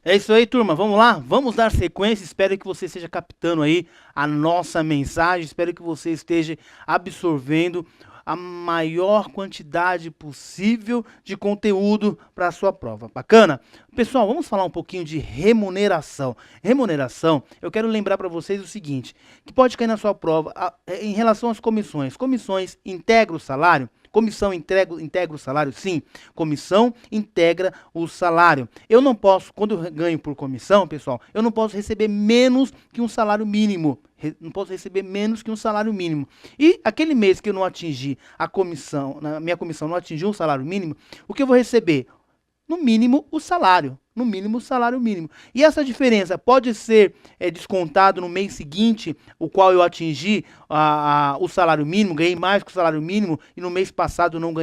É isso aí, turma. Vamos lá? Vamos dar sequência. Espero que você esteja captando aí a nossa mensagem. Espero que você esteja absorvendo a maior quantidade possível de conteúdo para a sua prova. Bacana? Pessoal, vamos falar um pouquinho de remuneração. Remuneração, eu quero lembrar para vocês o seguinte, que pode cair na sua prova em relação às comissões. Comissões integram o salário? Comissão integra o salário? Sim, comissão integra o salário. Eu não posso, quando eu ganho por comissão, pessoal, eu não posso receber menos que um salário mínimo. Não posso receber menos que um salário mínimo. E aquele mês que eu não atingi a comissão, na minha comissão não atingiu um salário mínimo, o que eu vou receber? No mínimo o salário. No mínimo o salário mínimo. E essa diferença pode ser descontado no mês seguinte, o qual eu atingi o salário mínimo, ganhei mais que o salário mínimo, e no mês passado não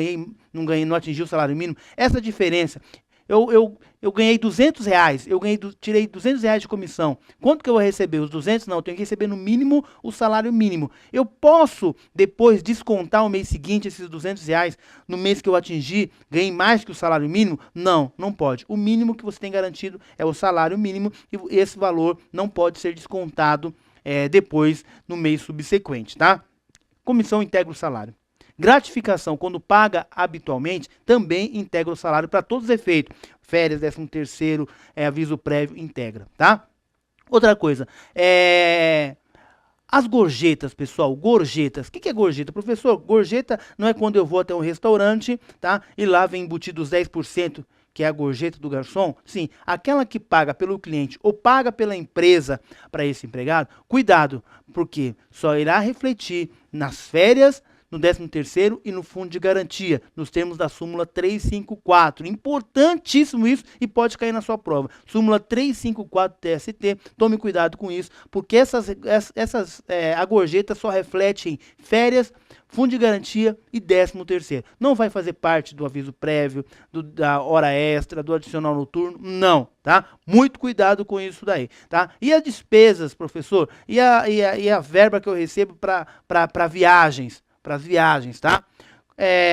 atingi o salário mínimo. Essa diferença, eu ganhei R$ 200, tirei R$ 200 de comissão. Quanto que eu vou receber? Os 200? Não, eu tenho que receber no mínimo o salário mínimo. Eu posso depois descontar o mês seguinte esses R$ 200 no mês que eu atingir, ganhei mais que o salário mínimo? Não, não pode. O mínimo que você tem garantido é o salário mínimo e esse valor não pode ser descontado depois no mês subsequente, tá? Comissão integra o salário. Gratificação, quando paga habitualmente, também integra o salário para todos os efeitos. Férias, 13º, aviso prévio, integra, tá? Outra coisa, as gorjetas, pessoal, gorjetas. O que é gorjeta? Professor, gorjeta não é quando eu vou até um restaurante, tá? E lá vem embutido os 10%, que é a gorjeta do garçom. Sim, aquela que paga pelo cliente ou paga pela empresa para esse empregado, cuidado, porque só irá refletir nas férias, no 13º e no fundo de garantia, nos termos da súmula 354. Importantíssimo isso e pode cair na sua prova. Súmula 354 TST, tome cuidado com isso, porque a gorjeta só refletem férias, fundo de garantia e 13º. Não vai fazer parte do aviso prévio, da hora extra, do adicional noturno, não, tá? Muito cuidado com isso daí, tá? E as despesas, professor? E a verba que eu recebo para viagens? Para as viagens, tá?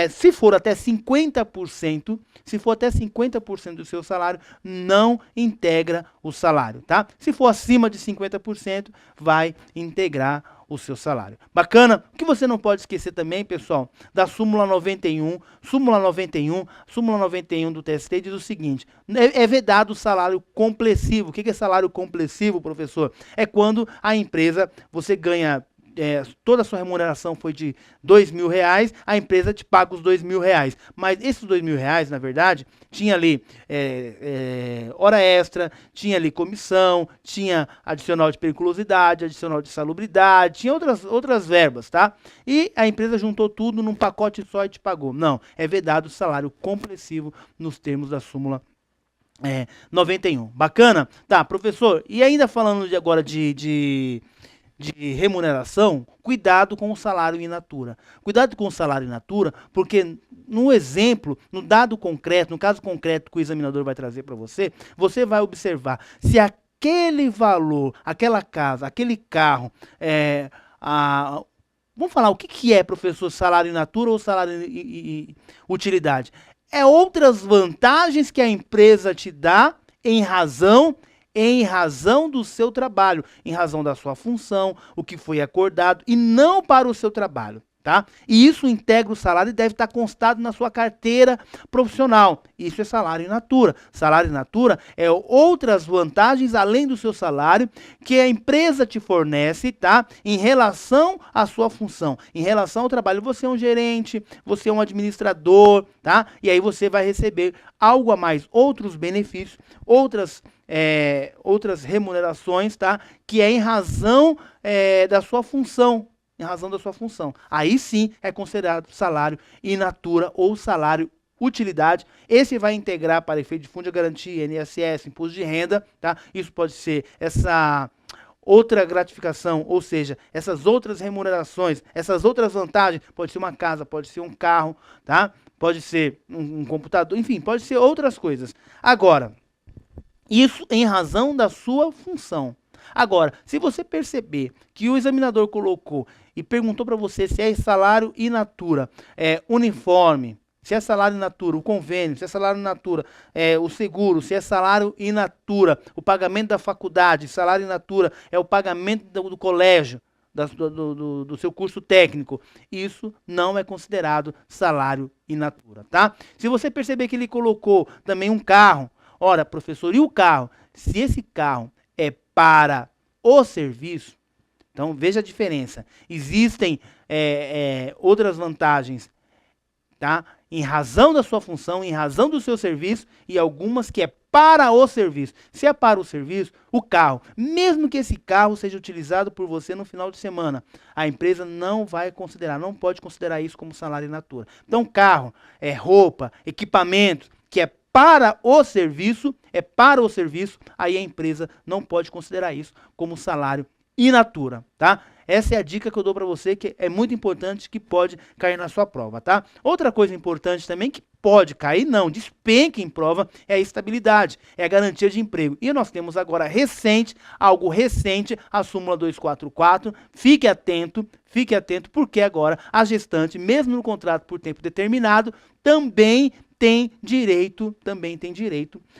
Se for até 50%, se for até 50% do seu salário, não integra o salário, tá? Se for acima de 50%, vai integrar o seu salário. Bacana? O que você não pode esquecer também, pessoal, da súmula 91. Súmula 91 do TST diz o seguinte: é vedado o salário complessivo. O que é salário complessivo, professor? É quando a empresa, você ganha toda a sua remuneração foi de R$ 2.000, a empresa te paga os R$ 2.000. Mas esses R$ 2.000, na verdade, tinha ali hora extra, tinha ali comissão, tinha adicional de periculosidade, adicional de salubridade, tinha outras verbas, tá? E a empresa juntou tudo num pacote só e te pagou. Não, é vedado o salário complessivo nos termos da súmula 91. Bacana? Tá, professor, e ainda falando agora de remuneração, cuidado com o salário in natura. Cuidado com o salário in natura, porque no exemplo, no dado concreto, no caso concreto que o examinador vai trazer para você, você vai observar se aquele valor, aquela casa, aquele carro, vamos falar, o que é, professor, salário in natura ou salário e utilidade? É outras vantagens que a empresa te dá em razão do seu trabalho, em razão da sua função, o que foi acordado, e não para o seu trabalho, tá? E isso integra o salário e deve estar constado na sua carteira profissional. Isso é salário in natura. Salário in natura é outras vantagens além do seu salário que a empresa te fornece, tá? Em relação à sua função, em relação ao trabalho. Você é um gerente, você é um administrador, tá? E aí você vai receber algo a mais, outros benefícios, outras remunerações, tá? Que é em razão da sua função. Em razão da sua função. Aí sim é considerado salário in natura ou salário utilidade. Esse vai integrar para efeito de fundo de garantia, INSS, imposto de renda, tá? Isso pode ser essa outra gratificação, ou seja, essas outras remunerações, essas outras vantagens, pode ser uma casa, pode ser um carro, tá? Pode ser um computador, enfim, pode ser outras coisas. Agora, isso em razão da sua função. Agora, se você perceber que o examinador colocou e perguntou para você se é salário in natura, uniforme, se é salário in natura, o convênio, se é salário in natura, o seguro, se é salário in natura, o pagamento da faculdade, salário in natura é o pagamento do colégio, do seu curso técnico, isso não é considerado salário in natura, tá? Se você perceber que ele colocou também um carro, ora, professor, e o carro? Se esse carro é para o serviço, então veja a diferença. Existem outras vantagens, tá? Em razão da sua função, em razão do seu serviço, e algumas que é para o serviço. Se é para o serviço, o carro, mesmo que esse carro seja utilizado por você no final de semana, a empresa não vai considerar, não pode considerar isso como salário in natura. Então, carro, roupa, equipamentos, que é para o serviço, aí a empresa não pode considerar isso como salário in natura, tá? Essa é a dica que eu dou para você, que é muito importante, que pode cair na sua prova, tá? Outra coisa importante também, que pode cair, não, despenca em prova, é a estabilidade, é a garantia de emprego. E nós temos agora algo recente, a súmula 244, fique atento, porque agora a gestante, mesmo no contrato por tempo determinado, também tem direito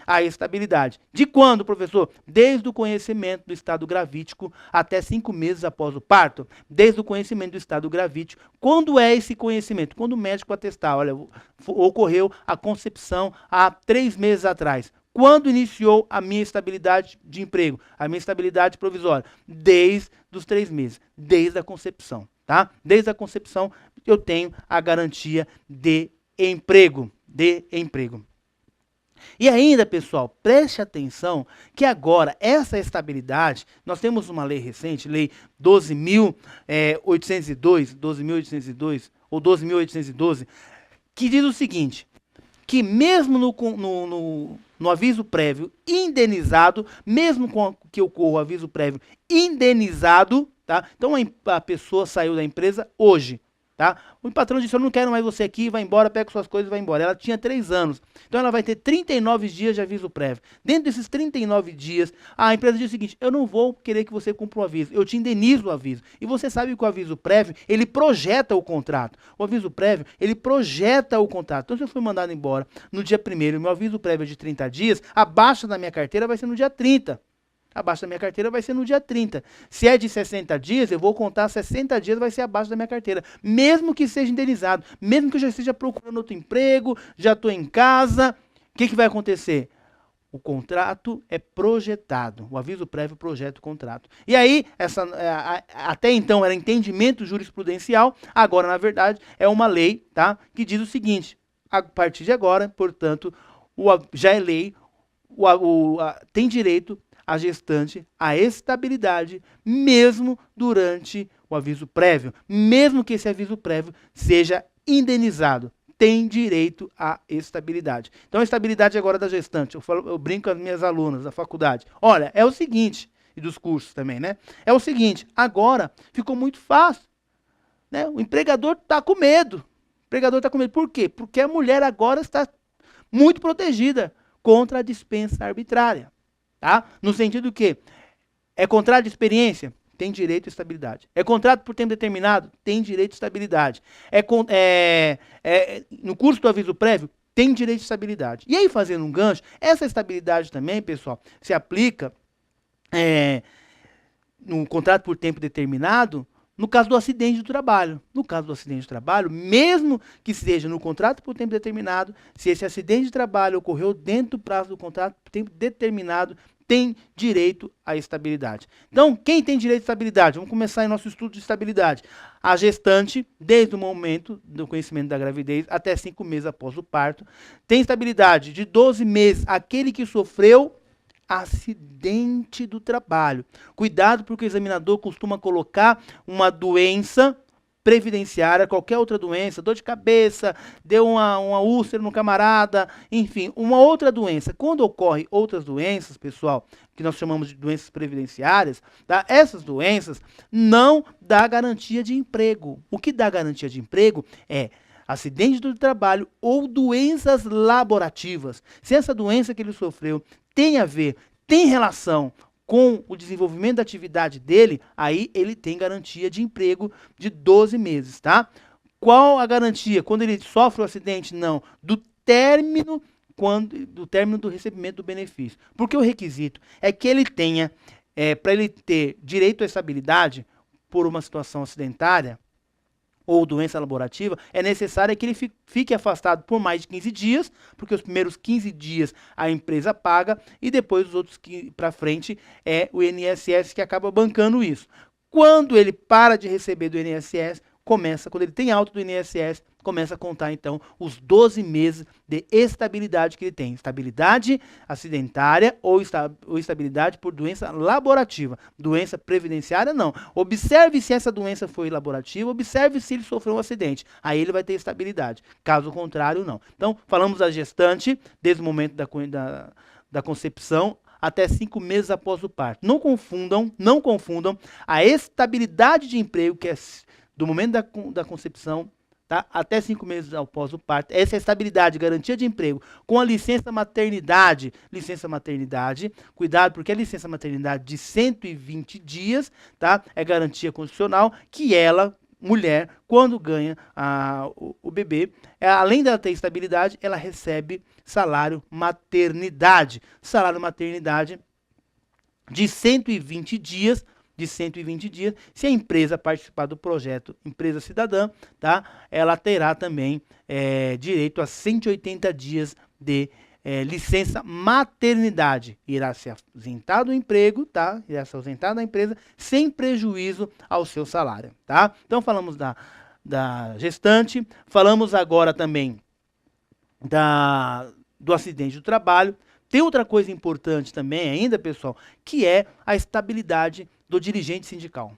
à estabilidade. De quando, professor? Desde o conhecimento do estado gravídico até 5 meses após o parto. Desde o conhecimento do estado gravídico. Quando é esse conhecimento? Quando o médico atestar, olha, ocorreu a concepção há 3 meses atrás. Quando iniciou a minha estabilidade de emprego, a minha estabilidade provisória? Desde os 3 meses, desde a concepção, tá? Desde a concepção eu tenho a garantia de emprego. E ainda, pessoal, preste atenção que agora essa estabilidade, nós temos uma lei recente, lei 12.802 ou 12.812, que diz o seguinte, que mesmo no aviso prévio indenizado, mesmo com que ocorra o aviso prévio indenizado, tá? Então a pessoa saiu da empresa hoje, tá? O patrão disse, eu não quero mais você aqui, vai embora, pega suas coisas e vai embora. Ela tinha 3 anos, então ela vai ter 39 dias de aviso prévio. Dentro desses 39 dias, a empresa diz o seguinte, eu não vou querer que você cumpra o aviso, eu te indenizo o aviso. E você sabe que o aviso prévio, ele projeta o contrato. O aviso prévio, ele projeta o contrato. Então, se eu fui mandado embora no dia 1º, meu aviso prévio é de 30 dias, a baixa da minha carteira vai ser no dia 30. Abaixo da minha carteira vai ser no dia 30. Se é de 60 dias, eu vou contar 60 dias, vai ser abaixo da minha carteira. Mesmo que seja indenizado, mesmo que eu já esteja procurando outro emprego, já estou em casa, o que vai acontecer? O contrato é projetado, o aviso prévio projeta o contrato. E aí, até então era entendimento jurisprudencial, agora, na verdade, é uma lei, tá, que diz o seguinte, a partir de agora, portanto, já é lei, tem direito a gestante à estabilidade, mesmo durante o aviso prévio, mesmo que esse aviso prévio seja indenizado, tem direito à estabilidade. Então, a estabilidade agora da gestante, eu brinco com as minhas alunas da faculdade, olha, é o seguinte, e dos cursos também, né? É o seguinte, agora ficou muito fácil, né? O empregador está com medo. Por quê? Porque a mulher agora está muito protegida contra a dispensa arbitrária. Tá? No sentido que é contrato de experiência, tem direito à estabilidade. É contrato por tempo determinado, tem direito à estabilidade. No curso do aviso prévio, tem direito à estabilidade. E aí, fazendo um gancho, essa estabilidade também, pessoal, se aplica no contrato por tempo determinado, no caso do acidente do trabalho. No caso do acidente de trabalho, mesmo que seja no contrato por tempo determinado, se esse acidente de trabalho ocorreu dentro do prazo do contrato por tempo determinado, tem direito à estabilidade. Então, quem tem direito à estabilidade? Vamos começar em nosso estudo de estabilidade. A gestante, desde o momento do conhecimento da gravidez até 5 meses após o parto, tem estabilidade de 12 meses aquele que sofreu acidente do trabalho. Cuidado, porque o examinador costuma colocar uma doença previdenciária, qualquer outra doença, dor de cabeça, deu uma úlcera no camarada, enfim, uma outra doença. Quando ocorrem outras doenças, pessoal, que nós chamamos de doenças previdenciárias, tá? Essas doenças não dá garantia de emprego. O que dá garantia de emprego é acidente do trabalho ou doenças laborativas. Se essa doença que ele sofreu tem relação com o desenvolvimento da atividade dele, aí ele tem garantia de emprego de 12 meses, tá? Qual a garantia? Quando ele sofre o acidente? Não. Do término do recebimento do benefício. Porque o requisito é que ele tenha, para ele ter direito à estabilidade por uma situação acidentária ou doença laborativa, é necessário que ele fique afastado por mais de 15 dias, porque os primeiros 15 dias a empresa paga e depois os outros para frente é o INSS que acaba bancando isso. Quando ele para de receber do INSS, quando ele tem alta do INSS, começa a contar, então, os 12 meses de estabilidade que ele tem. Estabilidade acidentária ou estabilidade por doença laborativa. Doença previdenciária, não. Observe se essa doença foi laborativa, observe se ele sofreu um acidente. Aí ele vai ter estabilidade. Caso contrário, não. Então, falamos da gestante, desde o momento da concepção até 5 meses após o parto. Não confundam a estabilidade de emprego, que é do momento da concepção, tá, até 5 meses após o parto. Essa é a estabilidade, garantia de emprego. Com a licença maternidade, cuidado, porque a licença maternidade de 120 dias, tá, é garantia constitucional que ela, mulher, quando ganha o bebê, além dela ter estabilidade, ela recebe salário maternidade. Salário maternidade de 120 dias, se a empresa participar do projeto Empresa Cidadã, tá, ela terá também direito a 180 dias de licença maternidade. Irá se ausentar do emprego, tá? Irá se ausentar da empresa sem prejuízo ao seu salário, tá? Então falamos da gestante, falamos agora também do acidente do trabalho. Tem outra coisa importante também ainda, pessoal, que é a estabilidade do dirigente sindical.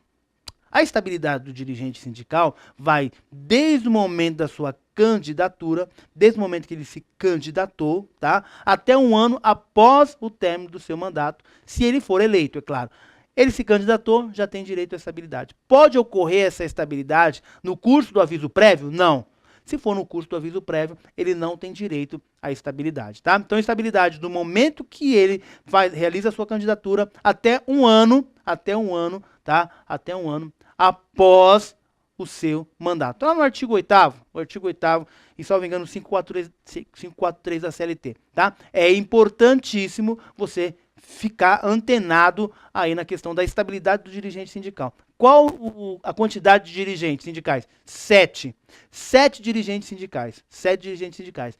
A estabilidade do dirigente sindical vai desde o momento da sua candidatura, desde o momento que ele se candidatou, tá, até um ano após o término do seu mandato, se ele for eleito, é claro. Ele se candidatou, já tem direito à estabilidade. Pode ocorrer essa estabilidade no curso do aviso prévio? Não. Se for no curso do aviso prévio, ele não tem direito à estabilidade, tá? Então, estabilidade do momento que ele realiza a sua candidatura até um ano, tá? Até um ano após o seu mandato. Então, no artigo 8º, e salvo engano, 543 da CLT, tá? É importantíssimo você ficar antenado aí na questão da estabilidade do dirigente sindical. Qual a quantidade de dirigentes sindicais? 7. 7 dirigentes sindicais. 7 dirigentes sindicais.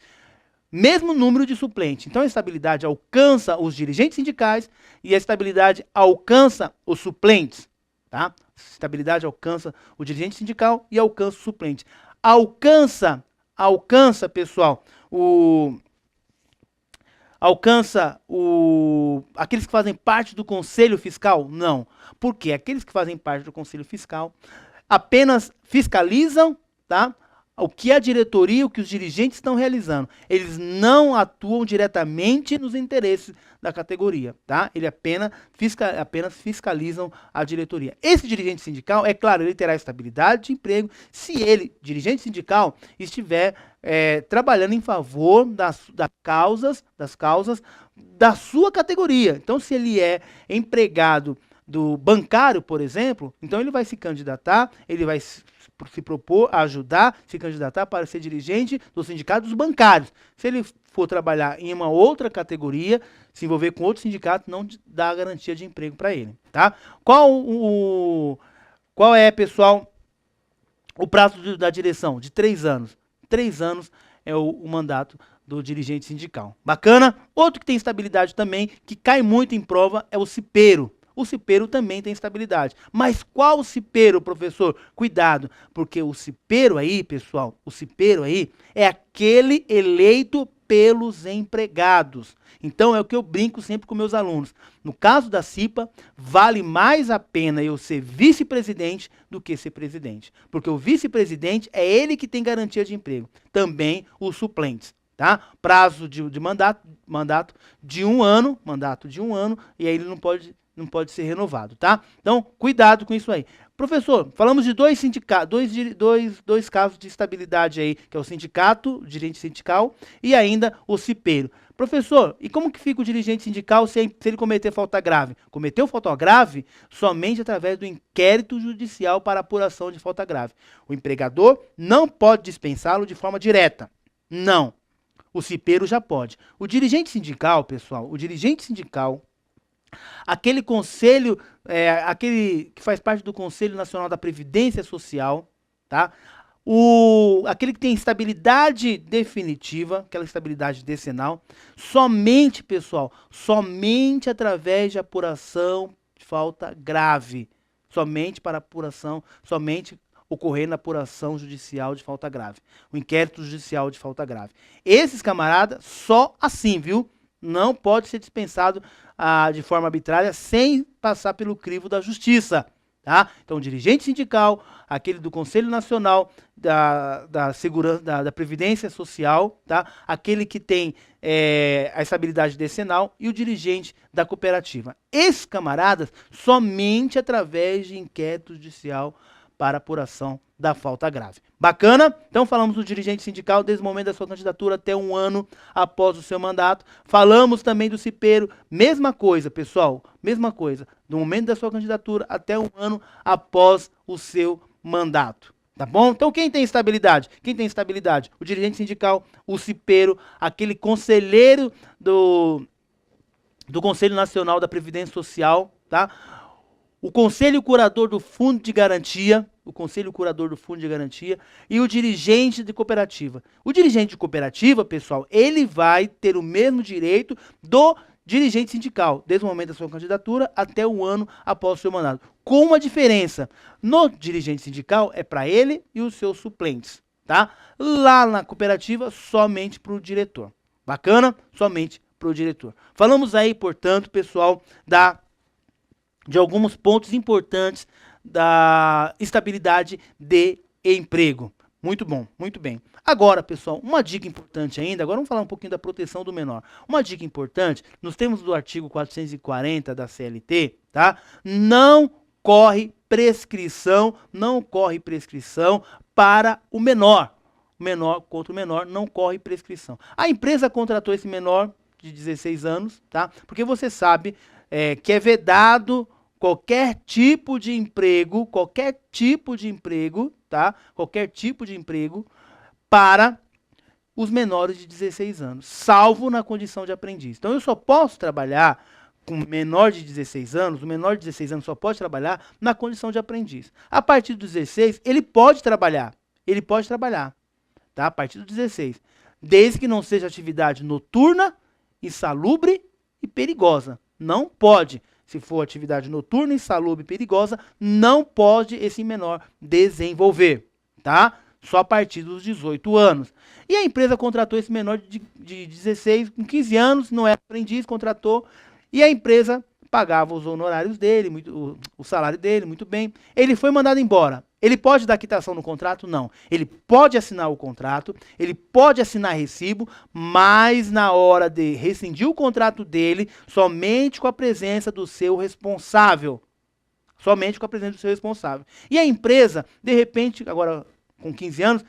Mesmo número de suplentes. Então a estabilidade alcança os dirigentes sindicais e a estabilidade alcança os suplentes. Tá? Estabilidade alcança o dirigente sindical e alcança o suplente. Alcança, pessoal, aqueles que fazem parte do Conselho Fiscal? Não. Por quê? Aqueles que fazem parte do Conselho Fiscal apenas fiscalizam, tá, o que a diretoria, o que os dirigentes estão realizando. Eles não atuam diretamente nos interesses da categoria, tá? Ele apenas fiscalizam a diretoria. Esse dirigente sindical, é claro, ele terá estabilidade de emprego se ele, dirigente sindical, estiver trabalhando em favor das causas da sua categoria. Então, se ele é empregado do bancário, por exemplo, então ele vai se candidatar, ele vai se propor a ajudar, se candidatar para ser dirigente do sindicato dos bancários. Se ele for trabalhar em uma outra categoria, se envolver com outro sindicato, não dá garantia de emprego para ele, tá? Qual é, pessoal, o prazo da direção? De 3 anos. 3 anos é o mandato do dirigente sindical. Bacana? Outro que tem estabilidade também, que cai muito em prova, é o cipeiro. O cipeiro também tem estabilidade. Mas qual cipeiro, professor? Cuidado, porque o cipeiro aí, pessoal, é aquele eleito pelos empregados. Então, é o que eu brinco sempre com meus alunos. No caso da CIPA, vale mais a pena eu ser vice-presidente do que ser presidente. Porque o vice-presidente é ele que tem garantia de emprego. Também os suplentes. Tá? Prazo de mandato de um ano, e aí ele não pode ser renovado, tá? Então, cuidado com isso aí. Professor, falamos de dois sindicatos, dois casos de estabilidade aí, que é o sindicato, o dirigente sindical, e ainda o cipeiro. Professor, e como que fica o dirigente sindical se ele cometer falta grave? Cometeu falta grave somente através do inquérito judicial para apuração de falta grave. O empregador não pode dispensá-lo de forma direta. Não. O cipeiro já pode. O dirigente sindical, pessoal, o dirigente sindical, aquele conselho, aquele que faz parte do Conselho Nacional da Previdência Social, tá? Aquele que tem estabilidade definitiva, aquela estabilidade decenal, somente, pessoal, somente através de apuração de falta grave. Somente para apuração, somente ocorrer na apuração judicial de falta grave. O inquérito judicial de falta grave. Esses camaradas, só assim, viu? Não pode ser dispensado de forma arbitrária sem passar pelo crivo da justiça. Tá? Então, o dirigente sindical, aquele do Conselho Nacional da Segurança, da Previdência Social, tá? Aquele que tem a estabilidade decenal e o dirigente da cooperativa. Esses camaradas, somente através de inquérito judicial para apuração da falta grave. Bacana? Então falamos do dirigente sindical desde o momento da sua candidatura até 1 ano após o seu mandato. Falamos também do cipeiro, mesma coisa, pessoal, mesma coisa, do momento da sua candidatura até 1 ano após o seu mandato. Tá bom? Então quem tem estabilidade? Quem tem estabilidade? O dirigente sindical, o cipeiro, aquele conselheiro do Conselho Nacional da Previdência Social, tá? O Conselho Curador do Fundo de Garantia, o Conselho Curador do Fundo de Garantia e o dirigente de cooperativa. O dirigente de cooperativa, pessoal, ele vai ter o mesmo direito do dirigente sindical, desde o momento da sua candidatura até 1 ano após o seu mandato. Com uma diferença, no dirigente sindical é para ele e os seus suplentes, tá? Lá na cooperativa, somente para o diretor. Bacana? Somente para o diretor. Falamos aí, portanto, pessoal, de alguns pontos importantes da estabilidade de emprego. Muito bom, muito bem. Agora, pessoal, uma dica importante ainda, agora vamos falar um pouquinho da proteção do menor. Uma dica importante, nos termos do artigo 440 da CLT, tá? Não corre prescrição para o menor. O menor contra o menor não corre prescrição. A empresa contratou esse menor de 16 anos, tá? Porque você sabe que é vedado qualquer tipo de emprego, tá? Qualquer tipo de emprego para os menores de 16 anos, salvo na condição de aprendiz. Então eu só posso trabalhar com menor de 16 anos, o menor de 16 anos só pode trabalhar na condição de aprendiz. A partir dos 16, ele pode trabalhar, tá? A partir dos 16, desde que não seja atividade noturna, insalubre e perigosa. Não pode. Se for atividade noturna, insalubre e perigosa, não pode esse menor desenvolver, tá? Só a partir dos 18 anos. E a empresa contratou esse menor de 16, com 15 anos, não era aprendiz, contratou, e a empresa pagava os honorários dele, o salário dele, muito bem. Ele foi mandado embora. Ele pode dar quitação no contrato? Não. Ele pode assinar o contrato, ele pode assinar recibo, mas na hora de rescindir o contrato dele, somente com a presença do seu responsável. Somente com a presença do seu responsável. E a empresa, de repente, agora com 15 anos,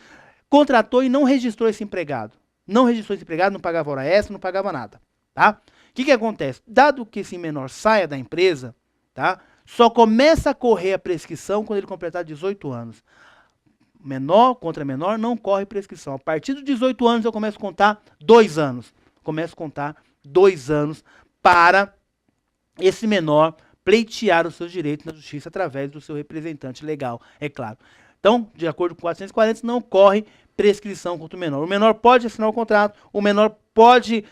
contratou e não registrou esse empregado. Não registrou esse empregado, não pagava hora extra, não pagava nada, tá? O que acontece? Dado que esse menor saia da empresa, tá? Só começa a correr a prescrição quando ele completar 18 anos. Menor contra menor não corre prescrição. A partir dos 18 anos eu começo a contar 2 anos. Começo a contar 2 anos para esse menor pleitear os seus direitos na justiça através do seu representante legal, é claro. Então, de acordo com 440, não corre prescrição contra o menor. O menor pode assinar o contrato, o menor pode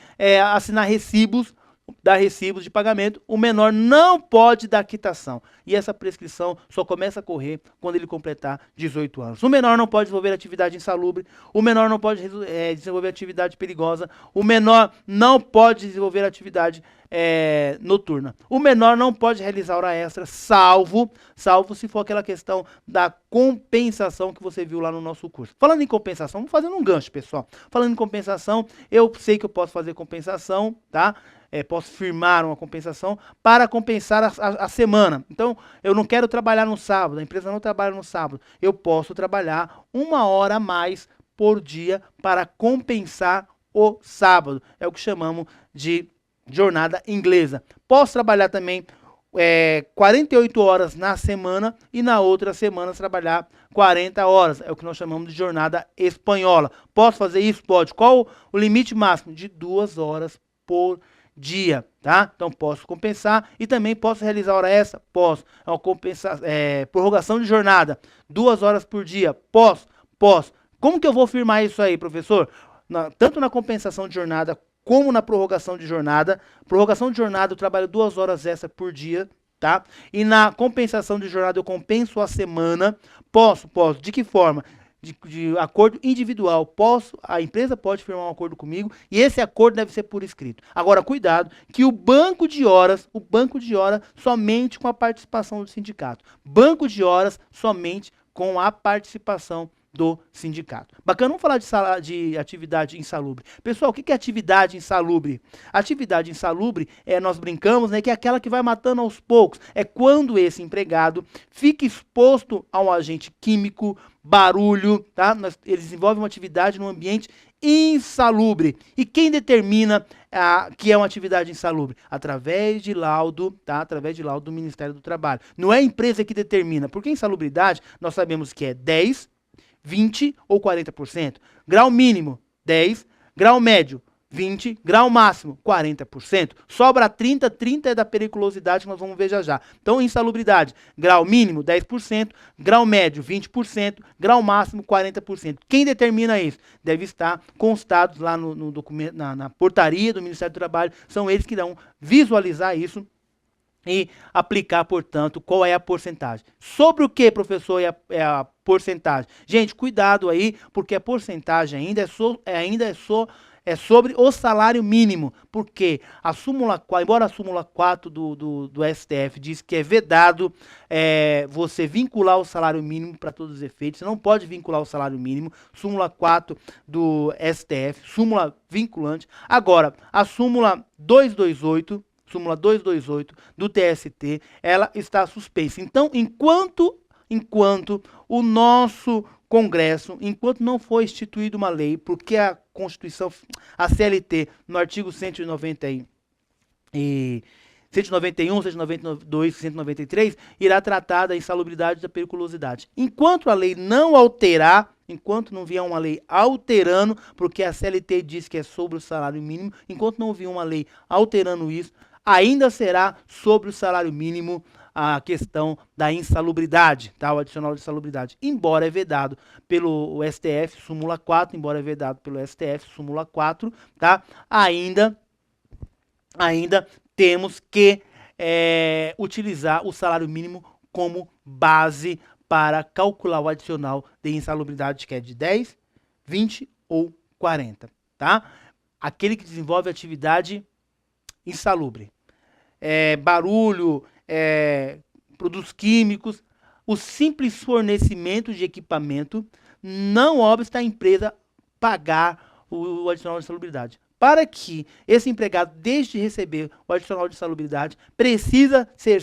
assinar recibos, dar recibos de pagamento, o menor não pode dar quitação. E essa prescrição só começa a correr quando ele completar 18 anos. O menor não pode desenvolver atividade insalubre, o menor não pode desenvolver atividade perigosa, o menor não pode desenvolver atividade noturna. O menor não pode realizar hora extra, salvo se for aquela questão da compensação que você viu lá no nosso curso. Falando em compensação, vamos fazendo um gancho, pessoal. Falando em compensação, eu sei que eu posso fazer compensação, tá? posso firmar uma compensação para compensar a semana. Então, eu não quero trabalhar no sábado, a empresa não trabalha no sábado. Eu posso trabalhar 1 hora a mais por dia para compensar o sábado. É o que chamamos de jornada inglesa. Posso trabalhar também 48 horas na semana e na outra semana trabalhar 40 horas. É o que nós chamamos de jornada espanhola. Posso fazer isso? Pode. Qual o limite máximo? De 2 horas por dia, tá? Então posso compensar e também posso realizar hora extra? Posso. É uma prorrogação de jornada. 2 horas por dia? Posso. Posso. Como que eu vou firmar isso aí, professor? Tanto na compensação de jornada como na prorrogação de jornada. Prorrogação de jornada eu trabalho 2 horas extra por dia, tá? E na compensação de jornada eu compenso a semana. Posso. De que forma? De acordo individual. A empresa pode firmar um acordo comigo e esse acordo deve ser por escrito. Agora, cuidado, que o banco de horas somente com a participação do sindicato. Banco de horas somente com a participação do sindicato. Bacana, vamos falar de atividade insalubre. Pessoal, o que é atividade insalubre? Atividade insalubre, nós brincamos, né, que é aquela que vai matando aos poucos. É quando esse empregado fica exposto a um agente químico, barulho, tá? Ele desenvolve uma atividade num ambiente insalubre. E quem determina que é uma atividade insalubre? Através de laudo, tá? Através de laudo do Ministério do Trabalho. Não é a empresa que determina, porque insalubridade nós sabemos que é 10, 20 ou 40%. Grau mínimo, 10. Grau médio, 20. Grau máximo, 40%. Sobra 30. 30 é da periculosidade que nós vamos ver já já. Então, insalubridade, grau mínimo, 10%. Grau médio, 20%. Grau máximo, 40%. Quem determina isso? Deve estar constados lá no documento, na portaria do Ministério do Trabalho. São eles que irão visualizar isso e aplicar, portanto, qual é a porcentagem. Sobre o que, professor, é a porcentagem? Gente, cuidado aí, porque a porcentagem ainda é sobre o salário mínimo, porque a súmula 4, embora a súmula 4 do STF diz que é vedado você vincular o salário mínimo para todos os efeitos, você não pode vincular o salário mínimo, súmula 4 do STF, súmula vinculante. Agora, a súmula 228 do TST, ela está suspensa. Então, enquanto o nosso Congresso, enquanto não for instituída uma lei, porque a Constituição, a CLT, no artigo 191, 192, 193, irá tratar da insalubridade e da periculosidade. Enquanto a lei não alterar, enquanto não vier uma lei alterando, porque a CLT diz que é sobre o salário mínimo, enquanto não vier uma lei alterando isso, ainda será sobre o salário mínimo a questão da insalubridade, tá? O adicional de insalubridade. Embora é vedado pelo STF, súmula 4, embora é vedado pelo STF, súmula 4, tá? Ainda temos que utilizar o salário mínimo como base para calcular o adicional de insalubridade, que é de 10, 20 ou 40, tá? Aquele que desenvolve atividade insalubre. Barulho, produtos químicos, o simples fornecimento de equipamento não obsta a empresa pagar o adicional de insalubridade. Para que esse empregado deixe de receber o adicional de insalubridade, precisa ser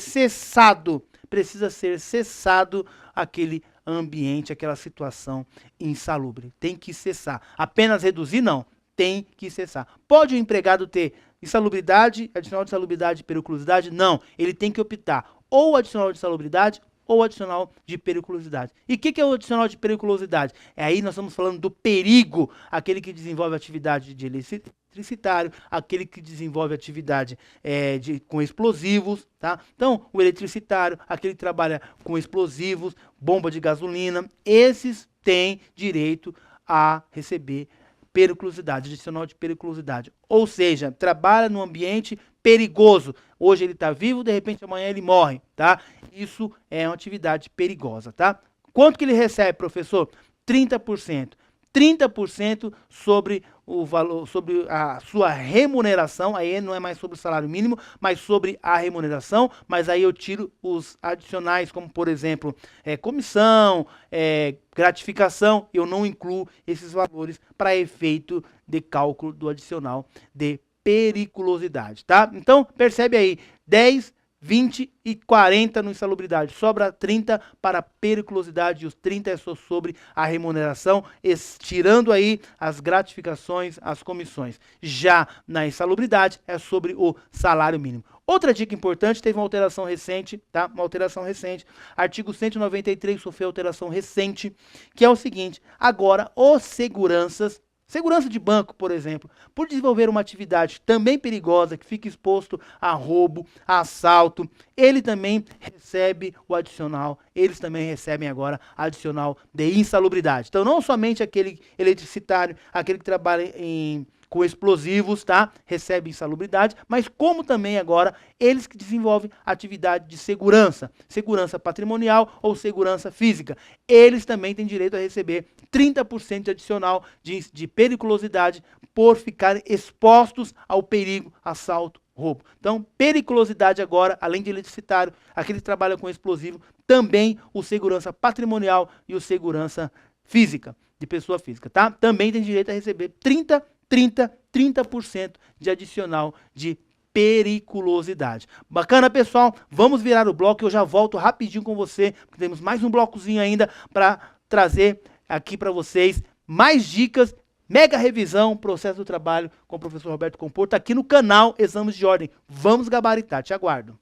cessado aquele ambiente, aquela situação insalubre. Tem que cessar. Apenas reduzir, não. Tem que cessar. Pode o empregado ter insalubridade, adicional de insalubridade e periculosidade? Não. Ele tem que optar ou adicional de insalubridade ou adicional de periculosidade. E o que é o adicional de periculosidade? Aí nós estamos falando do perigo, aquele que desenvolve atividade de eletricitário, aquele que desenvolve atividade com explosivos, tá? Então, o eletricitário, aquele que trabalha com explosivos, bomba de gasolina, esses têm direito a receber periculosidade, adicional de periculosidade. Ou seja, trabalha num ambiente perigoso. Hoje ele está vivo, de repente amanhã ele morre, tá? Isso é uma atividade perigosa, tá? Quanto que ele recebe, professor? 30%. 30% sobre o valor, sobre a sua remuneração, aí não é mais sobre o salário mínimo, mas sobre a remuneração, mas aí eu tiro os adicionais, como por exemplo, comissão, gratificação, eu não incluo esses valores para efeito de cálculo do adicional de periculosidade, tá? Então, percebe aí, 10, 20 e 40 no insalubridade, sobra 30 para periculosidade e os 30 é só sobre a remuneração, tirando aí as gratificações, as comissões. Já na insalubridade é sobre o salário mínimo. Outra dica importante, teve uma alteração recente, tá? Uma alteração recente. Artigo 193 sofreu alteração recente, que é o seguinte: agora os segurança de banco, por exemplo, por desenvolver uma atividade também perigosa, que fica exposto a roubo, a assalto, ele também recebe o adicional, eles também recebem agora adicional de insalubridade. Então, não somente aquele eletricitário, aquele que trabalha com explosivos, tá? Recebe insalubridade, mas como também agora eles que desenvolvem atividade de segurança, segurança patrimonial ou segurança física, eles também têm direito a receber 30% de adicional de periculosidade por ficarem expostos ao perigo, assalto, roubo. Então, periculosidade agora, além de eletricitário, aquele que trabalha com explosivo, também o segurança patrimonial e o segurança física, de pessoa física, tá? Também tem direito a receber 30% de adicional de periculosidade. Bacana, pessoal? Vamos virar o bloco e eu já volto rapidinho com você, porque temos mais um blocozinho ainda para trazer aqui para vocês mais dicas, mega revisão, processo do trabalho com o professor Roberto Comporta aqui no canal Exames de Ordem. Vamos gabaritar, te aguardo.